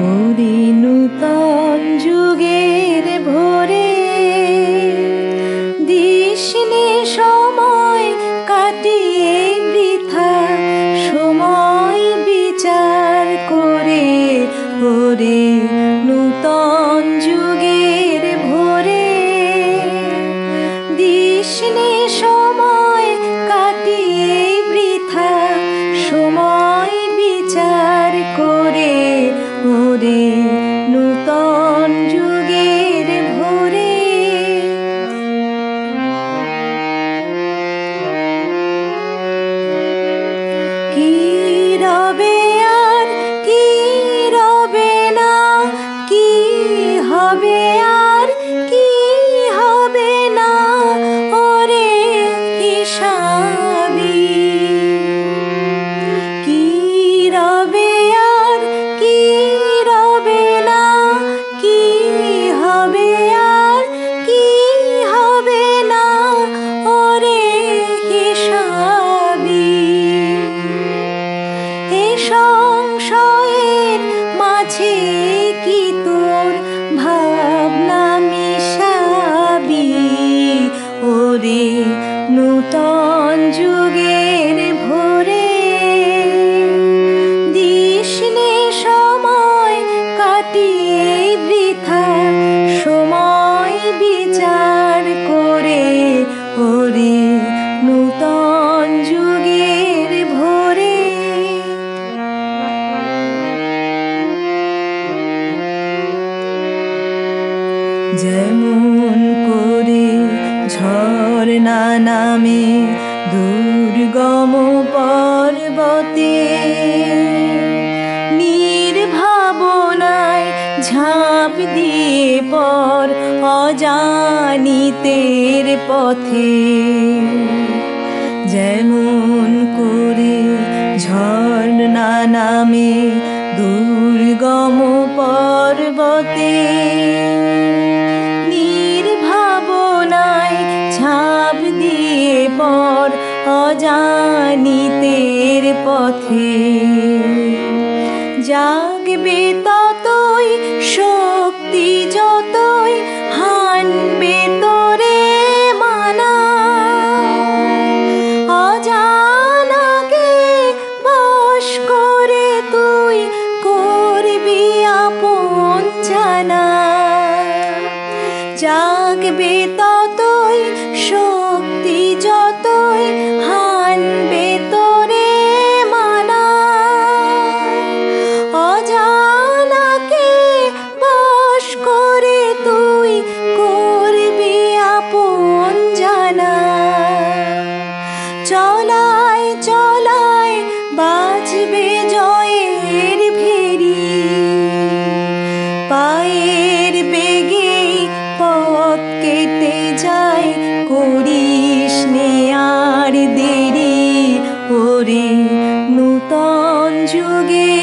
ওরে নূতন যুগের ভোরে দিসনে সময় কাটিয়ে বৃথা সময় বিচার করে। ওরে নূতন যুগের ভোরে দিসনে সময় কাটিয়ে বৃথা সময় বিচার করে। ওরে নূতন যুগের ভোরে কি রবে আর কি রবে না, কি হবে আর কি হবে না, ওরে হিসাবি। কি রবে আর কি রবে না, কি হবে আর কি হবে না, ওরে হিসাবি। এ সংশয়ের মাঝে কি তোর ভাবনা মিশাবি। ওরে নূতন যুগের ভোরে দিসনে সময় কাটিয়ে বৃথা সময় বিচার করে। ওরে নূতন যুগের ভোরে যেমন করে ঝর্ণা নামে দুর্গম পর্বতে নির্ভাবনায় ঝাঁপ দিয়ে পর অজানিতের পথে। যেমন করে ঝর্ণা নামে দুর্গম পর্বতে নির্ভাবনায় ঝাঁপ দিয়ে পর অজানিতের পথে। জাগবে ততই শক্তি যতই হানবে তোরে মানা। অজানাকে বশ করে তুই করবি আপন জানা। জাগবে ততই শক্তি যতই হানবে তোরে মানা। অজানাকে বশ করে তুই করবি আপন জানা। চলায় চলায় বাজবে জয়ের ভেরি, পায়ের বেগে পথ কেটে যায় করিস নে আর দেরি। ওরে নূতন যুগে